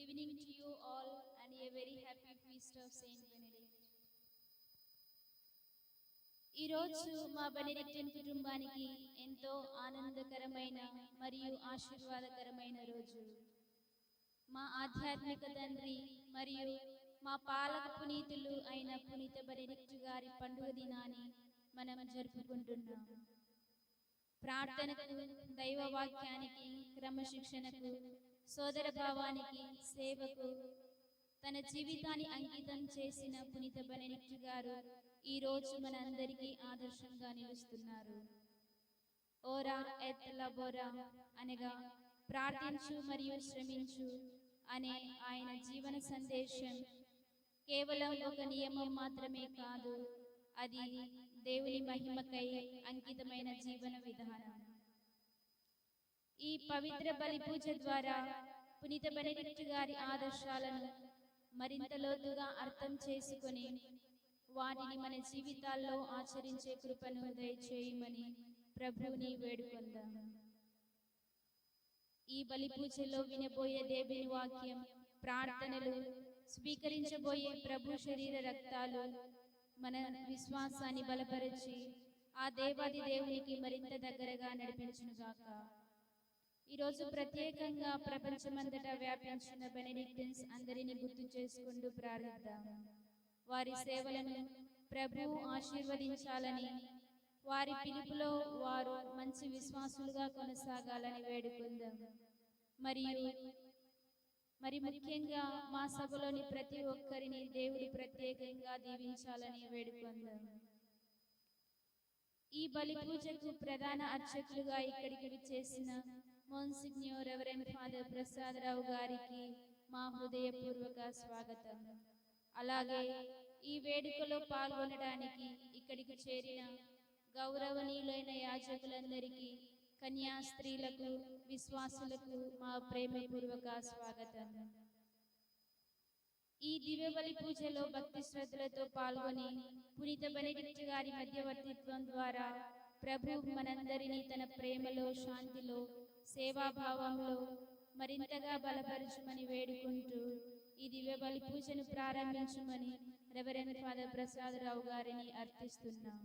evening to you all and a very happy feast of Saint Benedict. ఈరోజు మా Benedictine కుటుంబానికి ఎంతో ఆనందకరమైన మరియు ఆశీర్వాదకరమైన రోజు. మా ఆధ్యాత్మిక తండ్రి మరియు మా పాలక పునీతులు అయిన పునీత బెనెడిక్ట్ గారి పండుగ దినాన్ని మనం జరుపుకుంటున్నాం. ప్రార్థనకు, దైవవాక్యానికి, క్రమశిక్షణకు, సోదర భావానికి, సేవకు తన జీవితాన్ని అంకితం చేసిన పునీత బెనెడిక్ట్ గారు ఈ రోజు మనందరికీ ఆదర్శంగా నిలుస్తున్నారు. ఓరా ఎత్ లబోరా అనగా ప్రార్థించు మరియు శ్రమించు అనే ఆయన జీవన సందేశం కేవలం ఒక నియమం మాత్రమే కాదు, అది దేవుని మహిమకై అంకితమైన జీవన విధానం. ఈ పవిత్ర బలి పూజ ద్వారా పునీత బెనెడిక్ట్ గారి ఆదర్శాలను మరింత లోతుగా అర్థం చేసుకొని వాటిని మన జీవితాల్లో ఆచరించే కృపను దయచేయమని ప్రభువుని వేడుకొందాం. ఈ బలి పూజలో వినబోయే దేవుని వాక్యం, ప్రార్థనలు, స్వీకరించబోయే ప్రభు శరీర రక్తాలు మన విశ్వాసాన్ని బలపరిచి ఆ దేవాది దేవునికి మరింత దగ్గరగా నడిపించునుగాక. ఈరోజు ప్రత్యేకంగా ప్రపంచమంతటా వ్యాపించిన బెనెడిక్టిన్స్ అందరినీ గుర్తు చేసుకుంటూ ప్రార్థిద్దాం. వారి సేవలను ప్రభువు ఆశీర్వదించాలని, వారి పిలుపులో వారు మంచి విశ్వాసులుగా కొనసాగాలని వేడుకుందాం. మరి ముఖ్యంగా మా సభలోని ప్రతి ఒక్కరిని దేవుడు ప్రత్యేకంగా దీవించాలని వేడుకుందాం. ఈ బలి పూజకు ప్రధాన అర్చకులుగా ఇక్కడికి విచ్చేసిన మోన్సిగ్న్యూర్ రెవరెండ్ ఫాదర్ ప్రసాద్ రావు గారికి మా హృదయపూర్వక స్వాగతం. అలాగే ఈ వేడుకలో పాల్గొనడానికి ఇక్కడికి చేరిన గౌరవనీయులైన యాజకులందరికీ, కన్యా స్త్రీలకు, విశ్వాసులకు మా ప్రేమపూర్వక స్వాగతం. ఈ దివ్య బలి పూజలో భక్తి శ్రద్ధలతో పాల్గొని పునీత బెనెడిక్ట్ గారి మధ్యవర్తిత్వం ద్వారా ప్రభు మనందరినీ తన ప్రేమలో, శాంతిలో, సేవాభావంలో మరింతగా బలపరచుమని వేడుకుంటూ ఈ దివ్య బలి పూజను ప్రారంభించమని రెవరెండ్ ఫాదర్ ప్రసాద్ రావు గారిని అర్థిస్తున్నాం.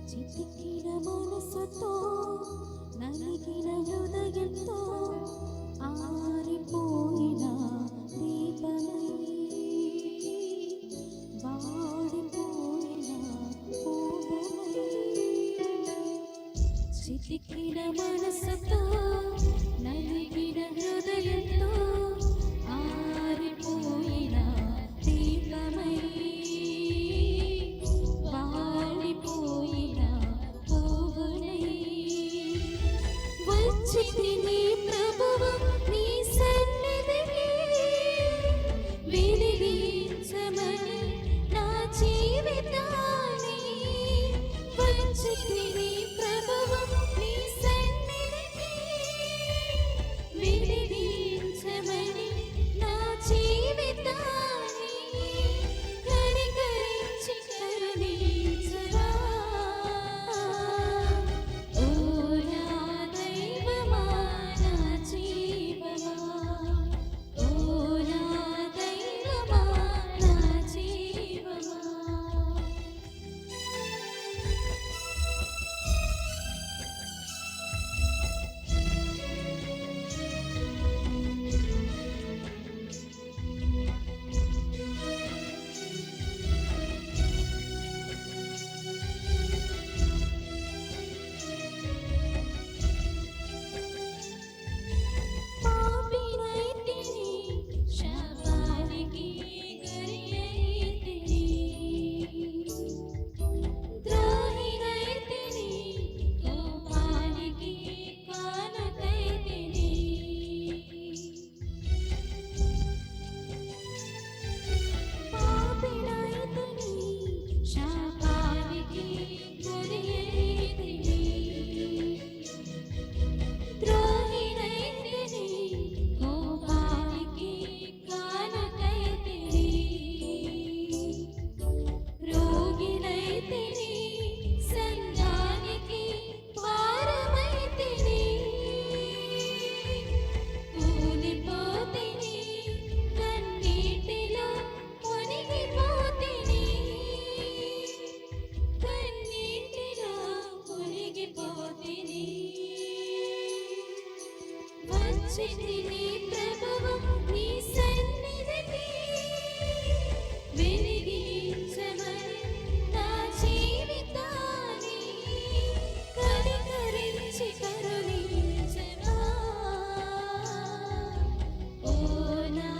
చితికిన మనసుతో, నలిగిన హృదయంతో, ఆరిపోయిన దీపమై, వాడిపోయిన పువ్వులై. చితికిన మనసుతో, నలిగిన హృదయంతో, ఆరిపోయిన దీపమై, వాడిపోయిన పువ్వులై. వచ్చితిని ప్రభువు నీ సన్నిధికి, వచ్చితిని ప్రభువు నీ సన్నిధికి వెలిగించమని నా జీవితాన్ని కనికరించి కరుణించవా ఓ నా దైవమా నా జీవమా ఓ నా దైవమా నా జీవమా పాపినైతిని శాపానికి గురియైతిని ద్రోహినైతిని కోపానికి కానుకైతిని పాపినైతిని శాపానికి గురియైతిని ద్రోహినైతిని కోపానికి కానుకైతిని రోగినైతిని సంఘానికి భారమైతిని కూలిపోతిని కన్నీటిలో మునిగిపోతిని కన్నీటిలో మునిగిపోతిని వచ్చితిని ప్రభువు నీ సన్నిధికి వెలిగించమని నా జీవితాన్ని కనికరించి కరుణించవా ఓ నా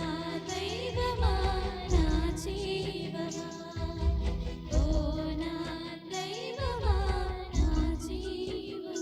దైవమా నా జీవమా ఓ నా దైవమా నా జీవమా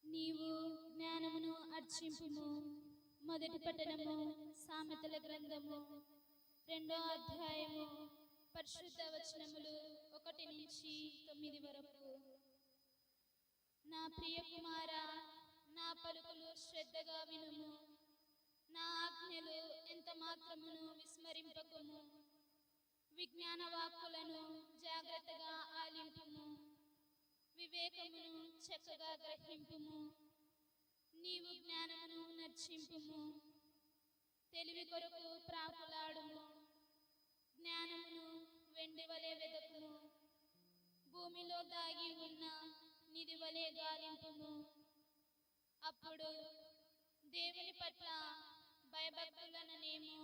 నీవు జ్ఞానమును అర్చింపుము. మొదటి పట్టణము సామెతల గ్రంథము 2వ అధ్యాయము పరిశుద్ధ వచనములు 1 నుంచి 9 వరకు. నా ప్రియ కుమారా, నా పలుకులు శ్రద్ధగా వినుము. నా ఆజ్ఞలు ఎంత మాత్రమును విస్మరింపకుము. విజ్ఞాన వాక్కులను జాగ్రత్తగా ఆలింపుము. వివేకమును చక్కగా గ్రహింపుము. నీవు జ్ఞానమును నర్చింపుము. తెలివి కొరకు ప్రాకులాడుము. జ్ఞానమును వెండి వలె వెదకుము. భూమిలో దాగి ఉన్న నిధి వలె గాలింపుము. అప్పుడు దేవుని పట్ల భయభక్తులననేమో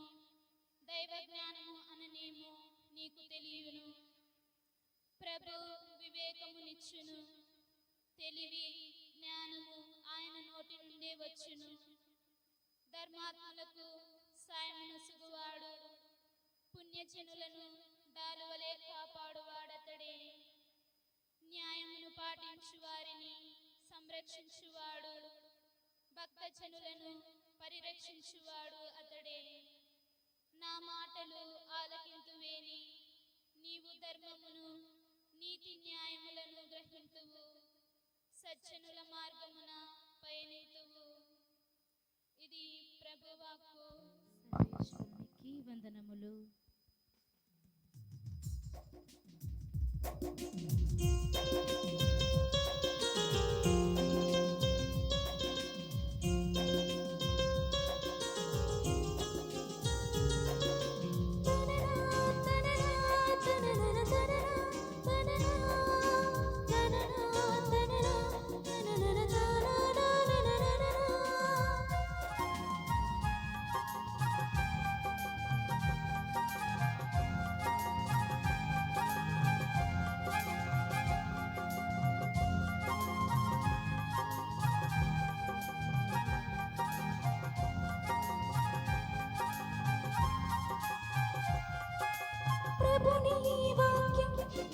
దైవ జ్ఞానము అననేమో నీకు తెలియను. ప్రభు వివేకమునిచ్చును. తెలివి జ్ఞానము ఆయన నోటి నుండే వచ్చును. ధర్మాత్ములకు సాయమునొసగువాడు. పుణ్యజనులను డాలువలే కాపాడువాడతడే. న్యాయమును పాటించు వారిని సంరక్షించువాడు. భక్తజనులను పరిరక్షించువాడు అతడే. నా మాటలు ఆలకింతువేని నీవు ధర్మమును నీతి న్యాయములను గ్రహింతువు. సజ్జనుల మార్గమున పయనితువు. ఇది ప్రభువాక్కు. సర్వేశ్వరునికి వందనములు.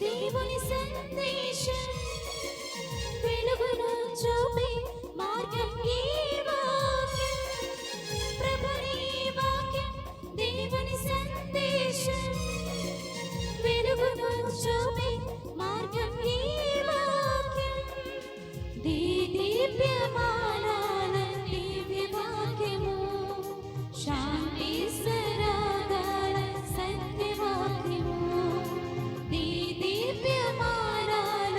దేవుని సందేశం వెలుగును చూపే మార్గం ఈ వాక్యం. ప్రభుని వాక్యం దేవుని సందేశం వెలుగును చూపే మార్గం ఈ వాక్యం. దీప్యమానాల దివ్య వాక్యము శాంతి సరాగాల సత్యవాక్యము. దీప్యమానాల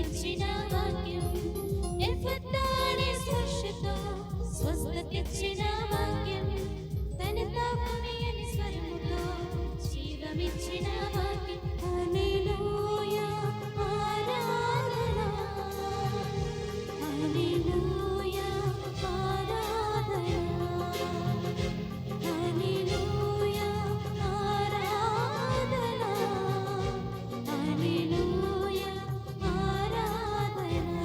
జీవమిచ్చిన వాక్యం ఎఫతా అనే స్పర్శతో స్వస్థత ఇచ్చిన వాక్యం తన తాపమే అని స్వరముతో జీవమిచ్చిన వాక్యం హల్లెలూయా ఆరాధన హల్లెలూయా ఆరాధన హల్లెలూయా ఆరాధన హల్లెలూయా ఆరాధన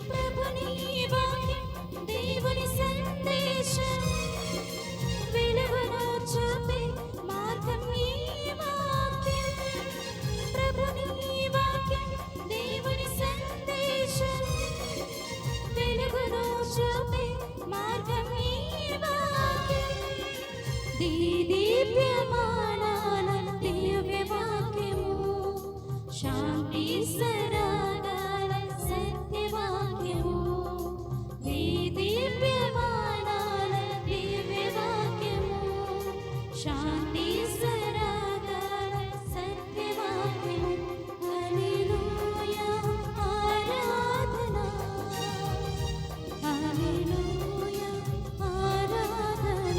ప్రభుని వాక్యం దేవుని సందేశం వెలుగును చూపే మార్గం ఈ వాక్యం ప్రభుని వాక్యం దేవుని సందేశం వెలుగును చూపే మార్గం ఈ వాక్యం దీప్యమానాల దివ్య వాక్యము శాంతి సరాగాల సత్యవాక్యము దీప్యమానాల దివ్య వాక్యము శాంతి సరాగాల సత్యవాక్యము హల్లెలూయా ఆరాధన హల్లెలూయా ఆరాధన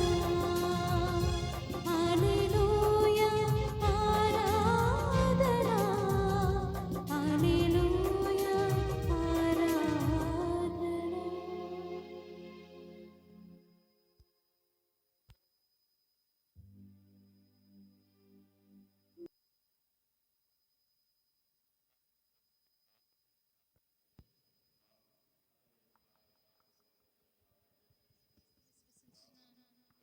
హల్లెలూయా ఆరాధన హల్లెలూయా ఆరాధన.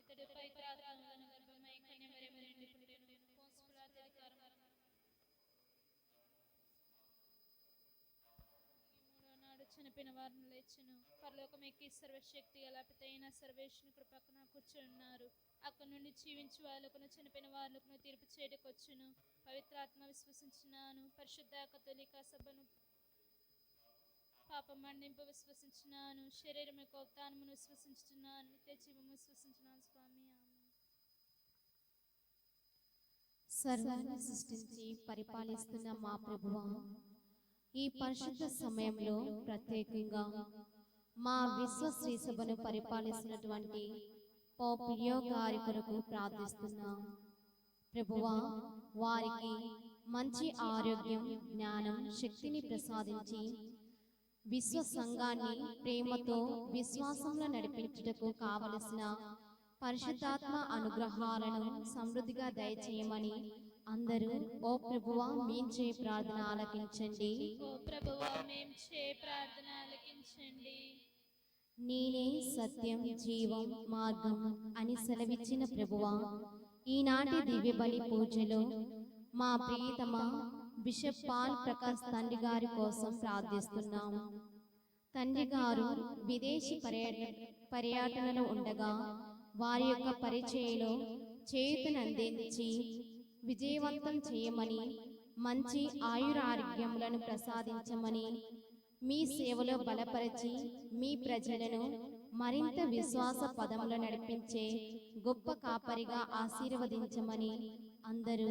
ఇతడు పవిత్రాత్మలను గర్భమై కన్యమరియము నుండి పుట్టెను. పోన్సు పిలాతు అధికారము మూడో నాడు చనిపోయిన వారిని లేచెను. పరలోకం ఎక్కి సర్వశక్తి గల పితైన సర్వేశ్వరుని కృప పక్కన కూర్చున్నారు. అక్కడి నుండి జీవించు వాళ్ళకును చనిపోయిన వాళ్ళకును తీర్పు చేయటకొచ్చును. పవిత్రాత్మ విశ్వసించినాను. పరిశుద్ధ కథోలిక సభను పాప మన్నింపు విశ్వసించినాను. శరీరం యొక్క ఉత్థానమును విశ్వసించుచున్నాను. నిత్య జీవము విశ్వసించున్నాను. స్వామి ఆమేన్. సర్వాన్ని సృష్టించి పరిపాలిస్తున్న మా ప్రభువా, ఈ పరిశుద్ధ సమయంలో ప్రత్యేకంగా మా విశ్వ శ్రీ సభను పరిపాలిస్తున్నటువంటి పోప్ లియో గారి కొరకు ప్రార్థిస్తున్నాం. ప్రభువా, వారికి మంచి ఆరోగ్యం, జ్ఞానం, శక్తిని ప్రసాదించి విశ్వ సంఘాన్ని ప్రేమతో విశ్వాసంలో నడిపించుటకు కావలసిన పరిశుద్ధాత్మ అనుగ్రహాలను సమృద్ధిగా దయచేయమని అందరూ ఓ ప్రభువా మేము చే ప్రార్థన ఆలకించండి. ఓ ప్రభువా, మేము చే ప్రార్థన ఆలకించండి. నేనే సత్యం, జీవం, మార్గం అని సెలవిచ్చిన ప్రభువా, ఈనాటి దివ్య బలి పూజలో మా ప్రియతమ బిషప్ పాల్ ప్రకాష్ తండ్రి గారి కోసం ప్రార్థిస్తున్నాం. తండ్రి గారు విదేశీ పర్యటనలో ఉండగా వారి యొక్క పరిచయలో చేయుతనందించి విజయవంతం చేయమని, మంచి ఆయురారోగ్యములను ప్రసాదించమని, మీ సేవలో బలపరిచి మీ ప్రజలను మరింత విశ్వాస పదములో నడిపించే గొప్ప కాపరిగా ఆశీర్వదించమని అందరూ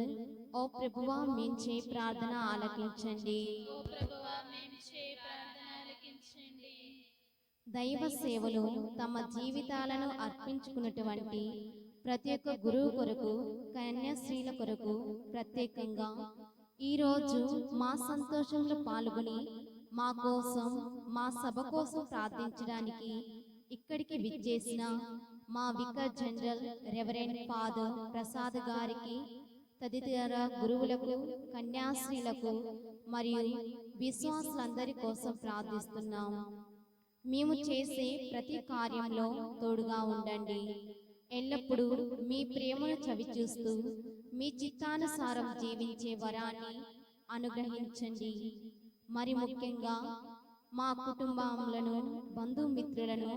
ఓ ప్రభువా మేము చే ప్రార్థన ఆలకించండి. ఓ ప్రభువా, మేము చే ప్రార్థన ఆలకించండి. దైవ సేవలో తమ జీవితాలను అర్పించుకున్నటువంటి ప్రతి ఒక్క గురువు కొరకు, కన్యాశ్రీల కొరకు ప్రత్యేకంగా ఈరోజు మా సంతోషంలో పాల్గొని మా కోసం, మా సభ కోసం ప్రార్థించడానికి ఇక్కడికి విచ్చేసిన మా vicar general reverend father Prasad గారికి, తదితర గురువులకు, కన్యాశ్రీలకు మరియు విశ్వాసులందరి కోసం ప్రార్థిస్తున్నాం. మేము చేసే ప్రతి కార్యంలో తోడుగా ఉండండి. ఎల్లప్పుడూ మీ ప్రేమను చవిచూస్తూ మీ చిత్తానుసారం జీవించే వరాన్ని అనుగ్రహించండి. మరి ముఖ్యంగా మా కుటుంబములను, బంధుమిత్రులను,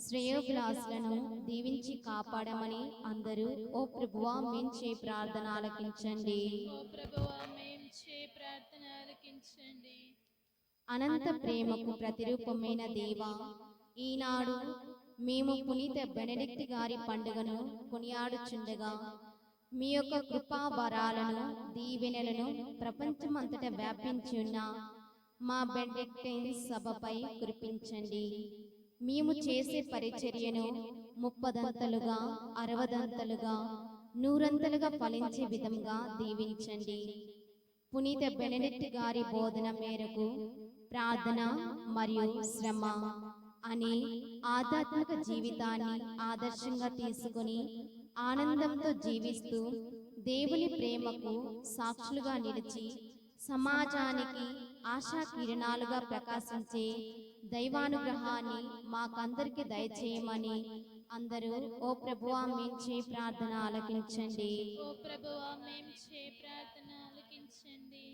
శ్రేయోభిలాషులను దీవించి కాపాడమని అందరూ ఓ ప్రభువా మేము చే ప్రార్థన ఆలకించండి. ఓ ప్రభువా, మేము చే ప్రార్థన ఆలకించండి. అనంత ప్రేమకు ప్రతిరూపమైన దేవా, ఈనాడు మేము పునీత బెనెడిక్ట్ గారి పండుగను కొనియాడుచుండగా మీ యొక్క కృపా వరాలను దీవెనలను ప్రపంచమంతటా వ్యాపించి ఉన్న మా బెండెక్టైన్ సభపై కురిపించండి. మేము చేసే పరిచర్యను 30దంతలుగా 60దంతలుగా 100ంతలుగా ఫలించే విధంగా దీవించండి. పునీత బెనెడిక్ట్ గారి బోధన మేరకు ప్రార్థన మరియు శ్రమ అనే ఆధ్యాత్మిక జీవితాన్ని ఆదర్శంగా తీసుకుని ఆనందంతో జీవిస్తూ దేవుని ప్రేమకు సాక్షులుగా నిలిచి సమాజానికి ఆశా కిరణాలుగా ప్రకాశించే దైవానుగ్రహాన్ని మాకందరికి దయచేయమని అందరూ ఓ ప్రభువా మేంచే ప్రార్థన ఆలకించండి. ఓ ప్రభువా మేంచే ప్రార్థన ఆలకించండి.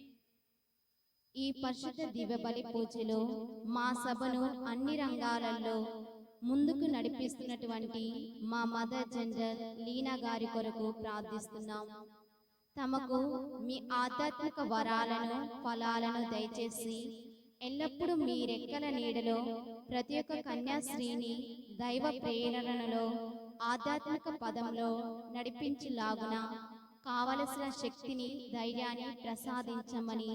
ఈ పరిశుద్ధ దివ్య బలి పూజలో మా సభను అన్ని రంగాలలో ముందుకు నడిపిస్తున్నటువంటి మా మదర్ జనరల్ లీనా గారి కొరకు ప్రార్థిస్తున్నాం. తమకు మీ ఆధ్యాత్మిక వరాలను ఫలాలను దయచేసి ఎల్లప్పుడూ మీ రెక్కల నీడలో ప్రతి ఒక్క కన్యాశ్రీని దైవ ప్రేరణలో ఆధ్యాత్మిక పదంలో నడిపించులాగున కావలసిన శక్తిని ధైర్యాన్ని ప్రసాదించమని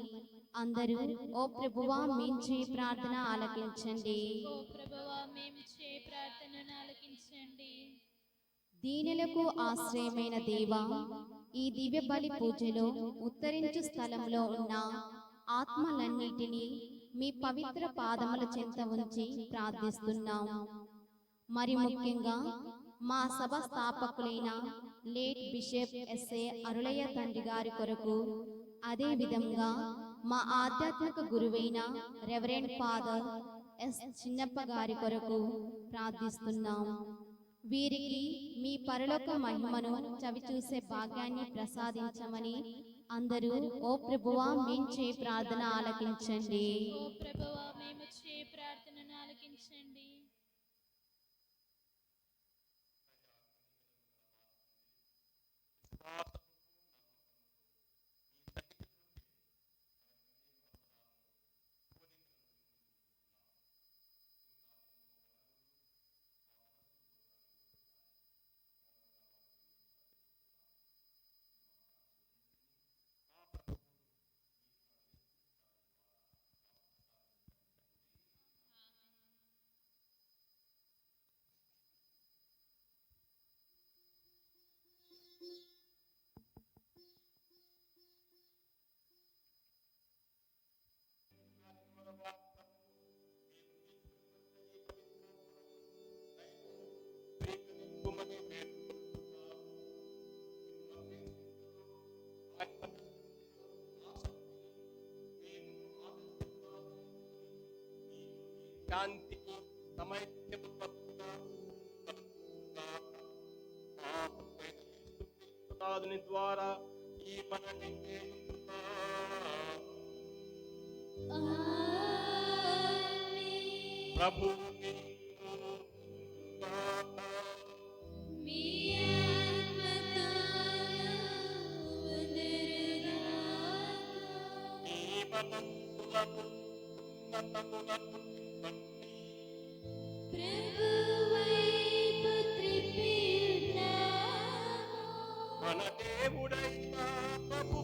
అందరూ ఓ ప్రభువా మేంచే ప్రార్థన ఆలకించండి. ఓ ప్రభువా మేంచే ప్రార్థనను ఆలకించండి. దీనులకు ఆశ్రయమైన దేవా, ఈ దివ్య బలి పూజలో ఉత్తరించు స్థలంలో ఉన్న ఆత్మలన్నిటినీ మీ పవిత్ర పాదముల చెంత ఉంచి ప్రార్థిస్తున్నాం. మరి ముఖ్యంగా మా సభ స్థాపకులైన లేట్ బిషప్ ఎస్ఏ అరుళయ్య తండ్రి గారి కొరకు, అదే విధంగా మా ఆధ్యాత్మిక గురువైన రెవరెండ్ ఫాదర్ ఎస్ చిన్నప్ప గారి కొరకు ప్రార్థిస్తున్నాం. వీరికి మీ పరలోక మహిమను చవిచూసే భాగ్యాన్ని ప్రసాదించమని అందరూ ఓ ప్రభువా మేంచే ప్రార్థన ఆలకించండి. ఓ ప్రభువా మేంచే ప్రార్థనను ఆలకించండి. శాంతికి సమైక్యము ద్వారా ఈ మనని ప్రభు మన దేవుడైన ప్రభు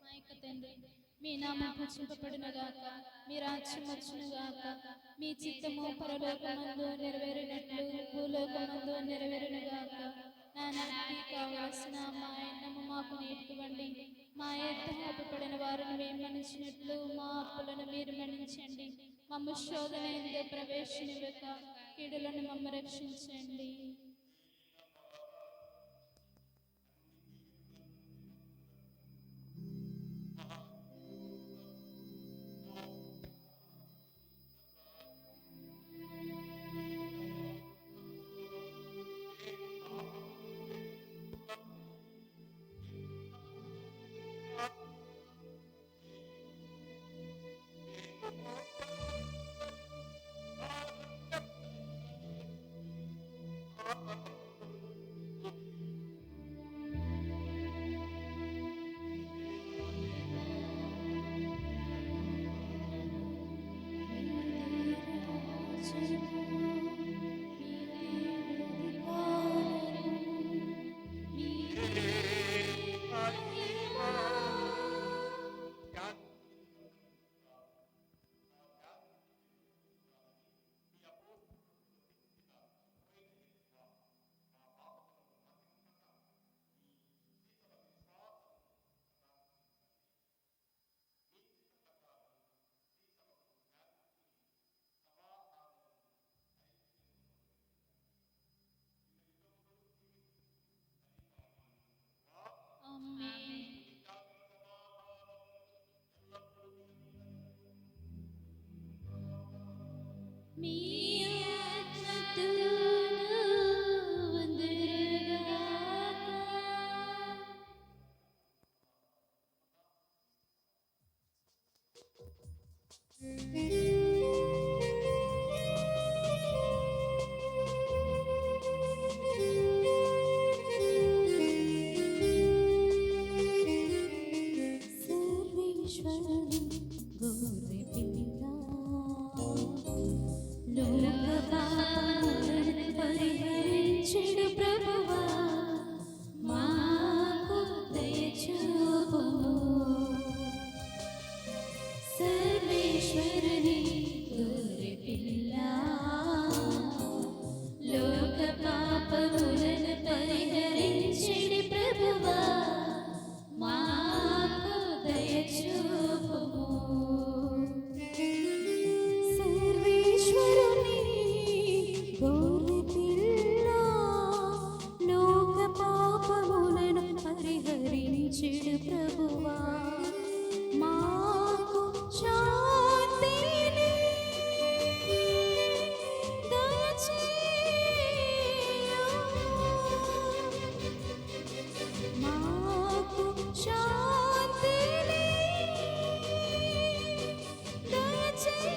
మా యొక్క తండ్రి, మీ నామం పూజింపబడునుగాక, మీ రాజ్యం వచ్చునుగాక, మీ చిత్తము పరలోకమందు నెరవేరినట్లు భూలోకమందు నెరవేరునుగాక. నానాటికి కావలసిన మా అన్నము మాకు నేర్చుకోండి. మా యొక్క అప్పుపడిన వారిని మేము మన్నించినట్లు మా అప్పులను మీరు మన్నించండి. మమ్మ శోధన ఎందు ప్రవేశనివ్వక కీడులను మమ్మ రక్షించండి. ఆమేన్. మీ ఆత్మతోను వందరగాక. సర్వేశ్వరుని గొర్రె పిల్ల, లోక పాపములను పరిహరించెడు ప్రభువా, మాకు దయ చూపుము. సర్వేశ్వరుని గొర్రె పిల్ల, లోక పాపములను పరిహరించెడు ప్రభువా, మాకు దయ చూపుము. సర్వేశ్వరుని గొర్రె పిల్ల, లోక పాపములను పరిహరించెడు ప్రభువా, మాకు శాంతిని దయచేయు. మాకు శాంతిని దయచేయు.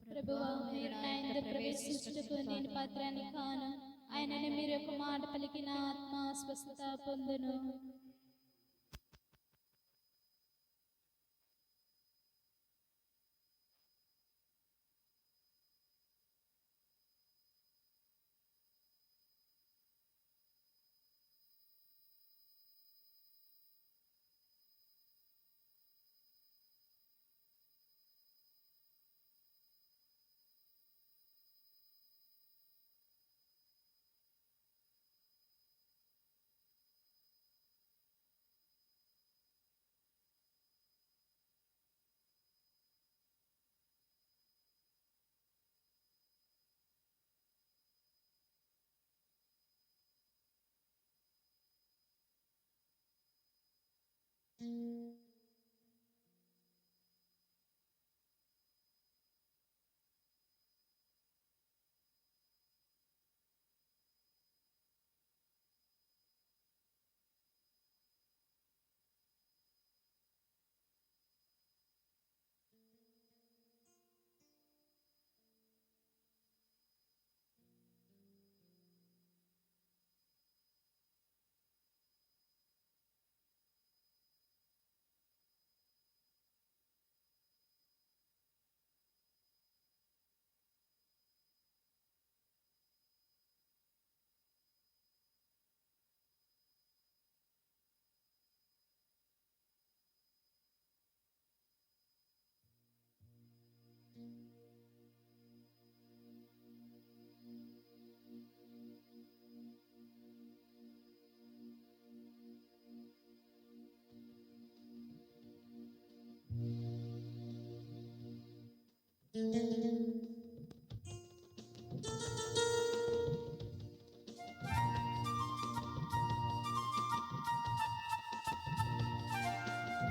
ప్రభువా, మీరు నా యందు ప్రవేశించుటకు నేను పాత్రాన్ని కాను. ఆయనని మీరు ఒక మాట పలికిన ఆత్మ స్వస్థత పొందును.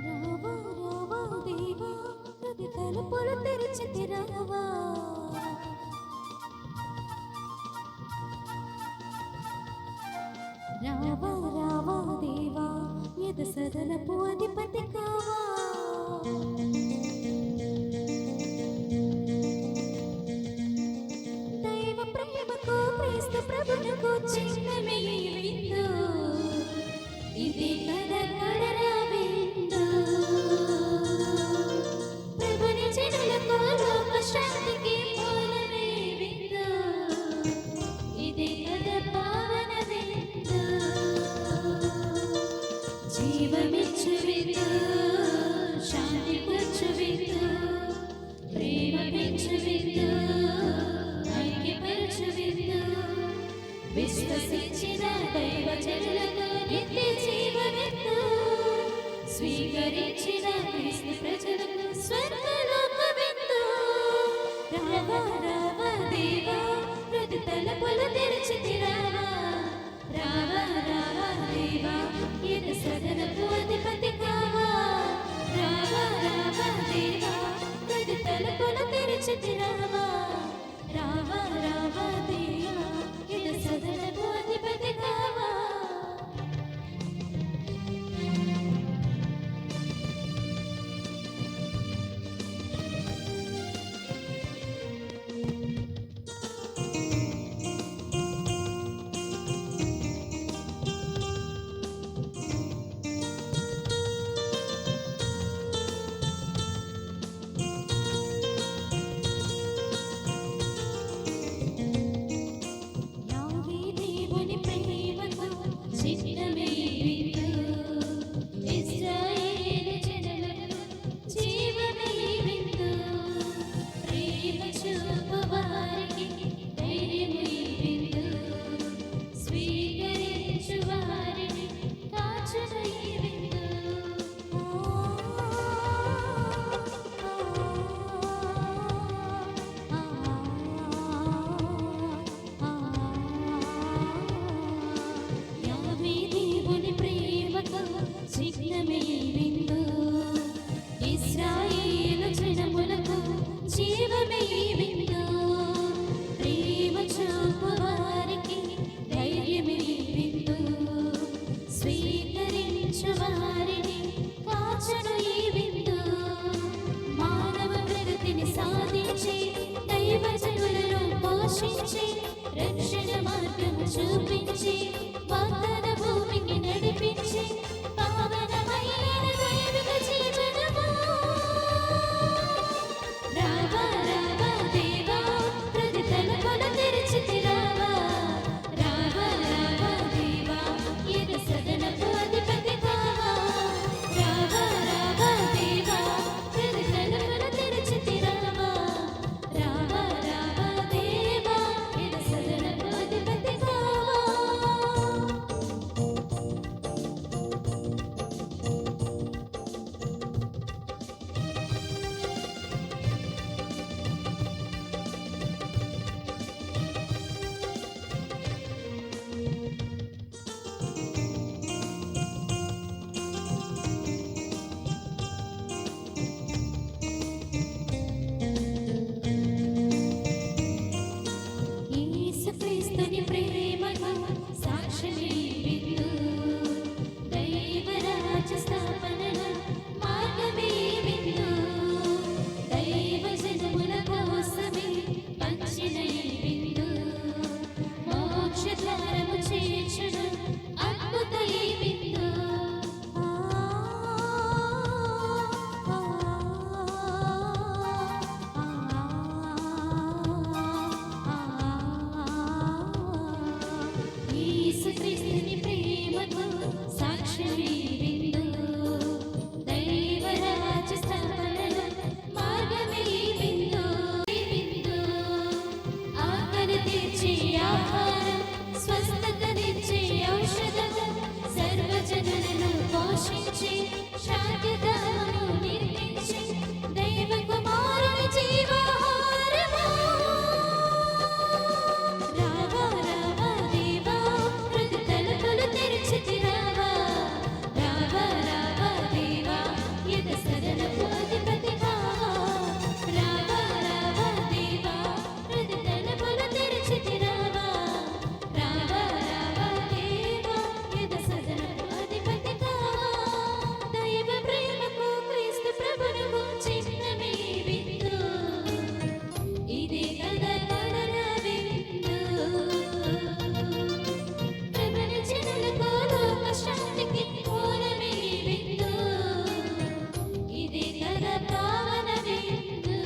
రావా రావా దేవా హృదయ తలుపులు తెరిచితి రావా రావా రావా దేవా యద సదనపు అధిపతి కావా దైవ ప్రేమకు క్రీస్తు ప్రభువుకు చిహ్నమే ఈ విందు ఇది కదా కడరా విందు ప్రభుని జనులకు లోక శాంతికి మూలమే విందు ఇది కదా పావన విందు జీవమిచ్చు విందు శాంతి కూర్చు విందు ప్రేమ పెంచు విందు ఐక్యపరచు విందు విశ్వసించిన దైవ జనులకు నిత్య జీవమిత్తు స్వీకరించిన క్రీస్తు ప్రజలకు స్వర్గలోక విందు రావా రావా దేవా హృదయ తలుపులు తెరిచితి రావా రావా రావా దేవా యద సదనపు అధిపతి కావా రావా రావా దేవా హృదయ తలుపులు తెరిచితి రావా రావా రావా దేవా యద సదనపు అధిపతి కావా లక్ష్మీ బిందు దైవరాజ స్థాపనలో మార్గమే బిందు బిందు ఆకలి తీర్చే ఆహారం స్వస్థతనిచ్చే ఔషధం సర్వజనులను పోషించి శాంతిధామము నిర్మించి దైవ కుమారుని జీవాహారము రావా రావా దేవా హృది తలుపులు తెరిచితి రావా రావా రావా దేవా యద సదనపు అధిపతి కావా రావా రావా దేవా హృది తలుపులు తెరిచితి రావా రావా రావా దేవా యద సదనపు అధిపతి కావా దైవ ప్రేమకు క్రీస్తు ప్రభువుకు చిహ్నమే బిందు ఇదే కదా కడల బిందు ప్రపంచ జనులకు లోక శాంతికి మూలమే బిందు ఇదే కదా పావన బిందు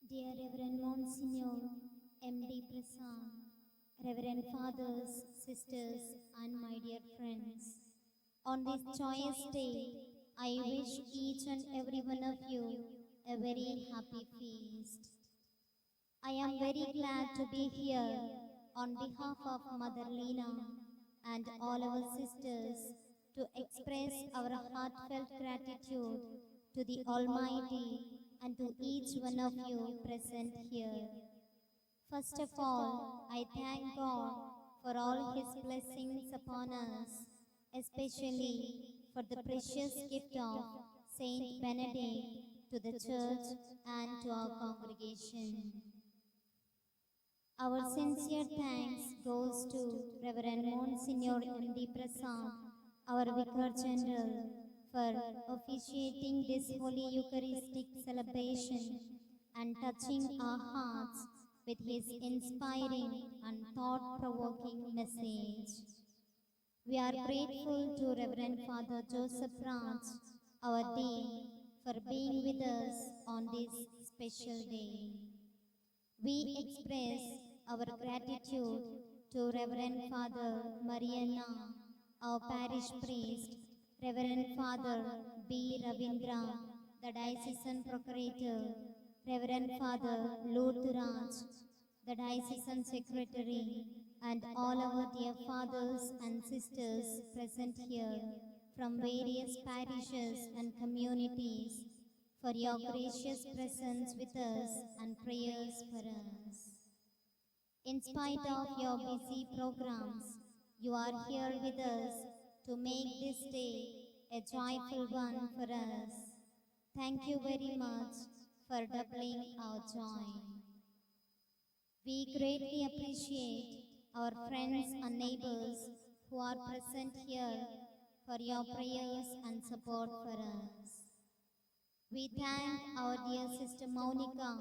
Dear Reverend Monsignor M.D. Prasad, Reverend Fathers, Sisters, and my dear friends, on this joyous day, I wish each and every one of you a very happy feast. I am very glad to be here on behalf of Mother Lena and all our sisters to express our heartfelt gratitude to the Almighty and to each one of you present here. First of all, I thank God for all His blessings upon us, especially for the precious gift of Saint Benedict to the Church and to our congregation. Our sincere thanks goes to Reverend Monsignor M.D. Prasad, our Vicar General, for officiating this Holy Eucharistic celebration and touching our hearts with his inspiring and thought-provoking message. We are grateful to Reverend Father Joseph Raj, our Dean, for being with us on this special day. We express our gratitude to Reverend Father Mariana, our parish priest, Reverend Father B. Ravindra, the Diocesan Procurator, Reverend Father Lurturaj, the Diocesan Secretary, and all our dear fathers and sisters present here from various parishes and communities for your gracious presence with us and prayers for us. In spite of your busy programs, you are here with us to make this day a joyful one for us. Thank you very much for doubling our joy. We greatly appreciate our friends and neighbors who are present here for your prayers and support for us. We thank our dear Sister Monica,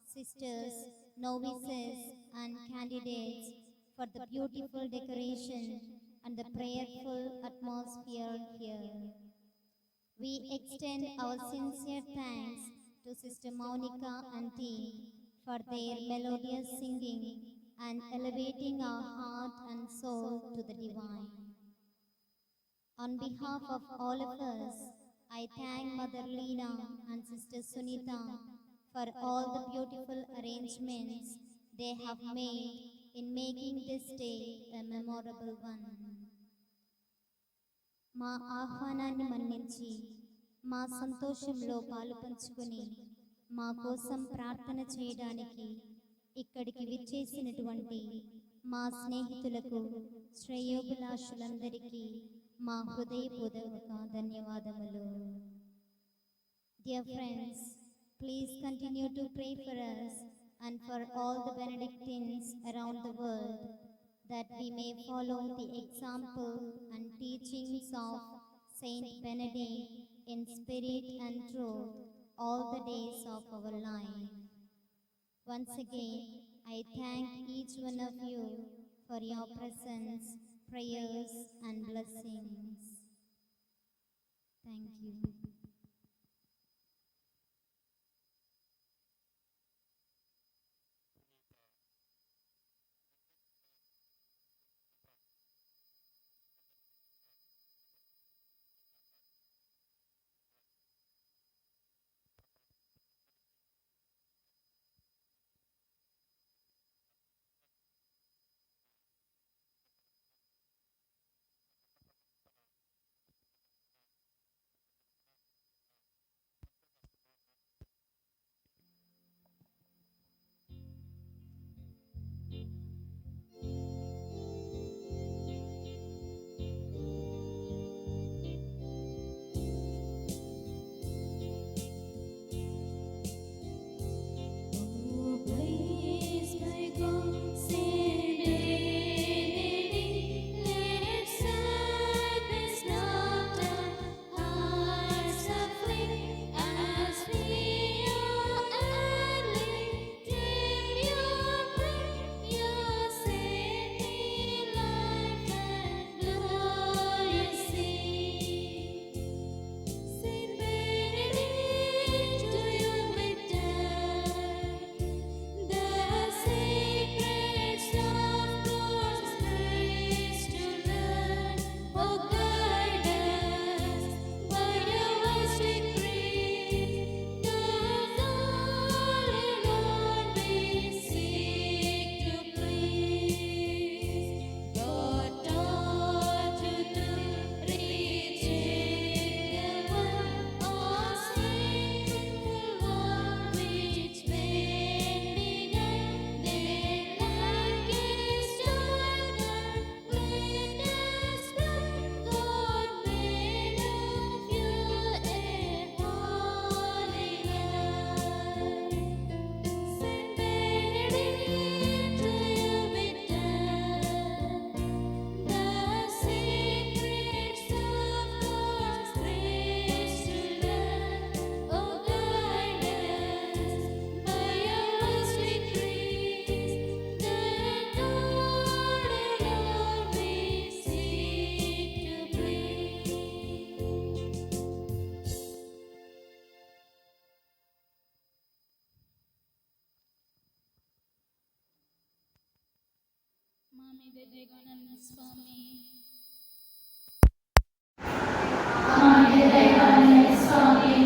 sisters, novices, and candidates for the beautiful decoration and the prayerful atmosphere here. We extend our sincere thanks to Sister Monica and team for their melodious singing and elevating our heart and soul to the divine. On behalf of all of us, I thank Mother Lena and Sister Sunita for all the beautiful arrangements they have made in making this day a memorable one. మా ఆహ్వానాన్ని మన్నించి మా సంతోషంలో పాలు పంచుకొని మా కోసం ప్రార్థన చేయడానికి ఇక్కడికి విచ్చేసినటువంటి మా స్నేహితులకు శ్రేయోభిలాషులందరికీ మా హృదయపూర్వక ధన్యవాదములు. Dear friends, please continue to pray for us and for all the Benedictines around the world, that we may follow the example and teachings of Saint Benedict in spirit and truth all the days of our life. Once again, I thank each one of you for your presence, prayers, and blessings. Thank you. Praise my God, Saint Benedict, let sadness not our hearts afflict, as we early dream your prayer, your saving life and glorious sea. Saint Benedict, to you we turn, the secrets of God's grace to learn. Oh, guide us by your wise decree, the Lord we seek to please. God taught you to reject the one or sinful one which men deny. Then like a star let us fly. God made of you a holy light. Saint Benedict, to you we turn, the secrets of God's grace to learn. Oh, guide us by your wise decrees, the Lord we seek to please. మా మీద దయగొనండి స్వామి. మా మీద దయగొనండి స్వామి.